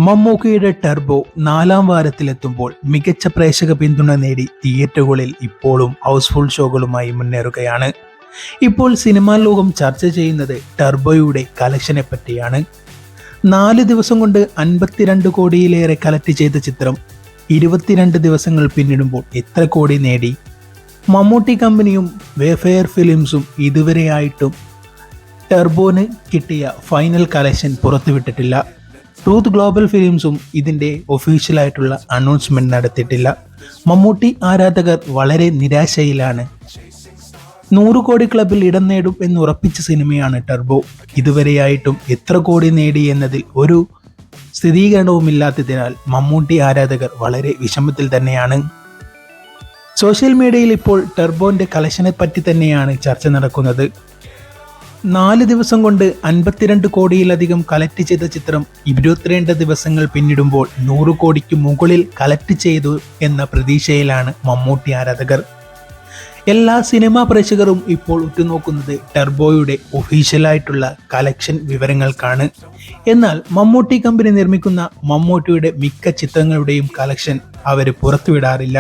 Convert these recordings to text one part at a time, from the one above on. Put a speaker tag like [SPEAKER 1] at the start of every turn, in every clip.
[SPEAKER 1] മമ്മൂക്കയുടെ ടർബോ 4-ാം വാരത്തിലെത്തുമ്പോൾ മികച്ച പ്രേക്ഷക പിന്തുണ നേടി തിയേറ്ററുകളിൽ ഇപ്പോഴും ഹൗസ്ഫുൾ ഷോകളുമായി മുന്നേറുകയാണ്. ഇപ്പോൾ സിനിമാ ലോകം ചർച്ച ചെയ്യുന്നത് ടർബോയുടെ കളക്ഷനെ പറ്റിയാണ്. 4 ദിവസം കൊണ്ട് 52 കോടിയിലേറെ കളക്ട് ചെയ്ത ചിത്രം 22 ദിവസങ്ങൾ പിന്നിടുമ്പോൾ എത്ര കോടി നേടി? മമ്മൂട്ടി കമ്പനിയും വേഫെയർ ഫിലിംസും ഇതുവരെയായിട്ടും ടർബോന് കിട്ടിയ ഫൈനൽ കളക്ഷൻ പുറത്തുവിട്ടിട്ടില്ല. ട്രൂത്ത് ഗ്ലോബൽ ഫിലിംസും ഇതിൻ്റെ ഒഫീഷ്യലായിട്ടുള്ള അനൗൺസ്മെന്റ് നടത്തിയിട്ടില്ല. മമ്മൂട്ടി ആരാധകർ വളരെ നിരാശയിലാണ്. 100 കോടി ക്ലബിൽ ഇടം നേടും എന്ന് ഉറപ്പിച്ച സിനിമയാണ് ടർബോ. ഇതുവരെയായിട്ടും എത്ര കോടി നേടി എന്നതിൽ ഒരു സ്ഥിരീകരണവുമില്ലാത്തതിനാൽ മമ്മൂട്ടി ആരാധകർ വളരെ വിഷമത്തിൽ തന്നെയാണ്. സോഷ്യൽ മീഡിയയിൽ ഇപ്പോൾ ടർബോന്റെ കളക്ഷനെ പറ്റി തന്നെയാണ് ചർച്ച നടക്കുന്നത്. 4 ദിവസം കൊണ്ട് 52 കോടിയിലധികം കളക്ട് ചെയ്ത ചിത്രം 22 ദിവസങ്ങൾ പിന്നിടുമ്പോൾ 100 കോടിക്ക് മുകളിൽ കളക്ട് ചെയ്തു എന്ന പ്രതീക്ഷയിലാണ് മമ്മൂട്ടി ആരാധകർ. എല്ലാ സിനിമാ പ്രേക്ഷകരും ഇപ്പോൾ ഉറ്റുനോക്കുന്നത് ടർബോയുടെ ഒഫീഷ്യലായിട്ടുള്ള കളക്ഷൻ വിവരങ്ങൾക്കാണ്. എന്നാൽ മമ്മൂട്ടി കമ്പനി നിർമ്മിക്കുന്ന മമ്മൂട്ടിയുടെ മിക്ക ചിത്രങ്ങളുടെയും കളക്ഷൻ അവർ പുറത്തുവിടാറില്ല.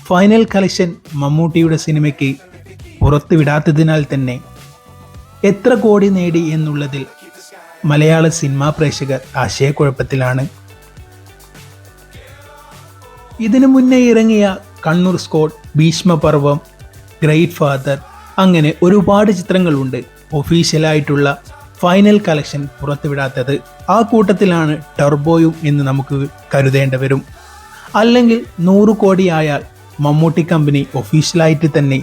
[SPEAKER 1] ഫൈനൽ കളക്ഷൻ മമ്മൂട്ടിയുടെ സിനിമയ്ക്ക് പുറത്തുവിടാത്തതിനാൽ തന്നെ എത്ര കോടി നേടി എന്നുള്ളതിൽ മലയാള സിനിമാ പ്രേക്ഷകർ ആശയക്കുഴപ്പത്തിലാണ്. ഇതിനു മുന്നേ ഇറങ്ങിയ Kannur squad, Bheeshma Parvam, great father അങ്ങനെ ഒരുപാട് ചിത്രങ്ങളുണ്ട് ഒഫീഷ്യലായിട്ടുള്ള ഫൈനൽ കളക്ഷൻ പുറത്തുവിടാത്തത്. ആ കൂട്ടത്തിലാണ് ടർബോയും എന്ന് നമുക്ക് കരുതേണ്ടി വരും. അല്ലെങ്കിൽ 100 കോടിയായാൽ മമ്മൂട്ടി കമ്പനി ഒഫീഷ്യലായിട്ട് തന്നെ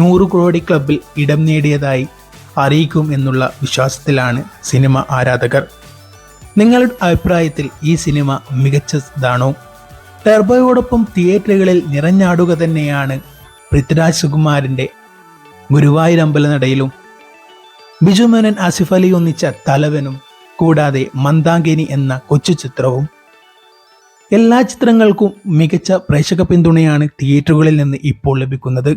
[SPEAKER 1] 100 കോടി ക്ലബിൽ ഇടം നേടിയതായി അറിയിക്കും എന്നുള്ള വിശ്വാസത്തിലാണ് സിനിമ ആരാധകർ. നിങ്ങളുടെ അഭിപ്രായത്തിൽ ഈ സിനിമ മികച്ചതാണോ? ടർബോയോടൊപ്പം തിയേറ്ററുകളിൽ നിറഞ്ഞാടുക തന്നെയാണ് പൃഥ്വിരാജ് സുകുമാരൻ്റെ ഗുരുവായൂർ അമ്പലനടയിലും ബിജു മേനോൻ ആസിഫ് അലി ഒന്നിച്ച തലവനും കൂടാതെ മന്ദാകിനി എന്ന കൊച്ചു ചിത്രവും. എല്ലാ ചിത്രങ്ങൾക്കും മികച്ച പ്രേക്ഷക പിന്തുണയാണ് തിയേറ്ററുകളിൽ നിന്ന് ഇപ്പോൾ ലഭിക്കുന്നത്.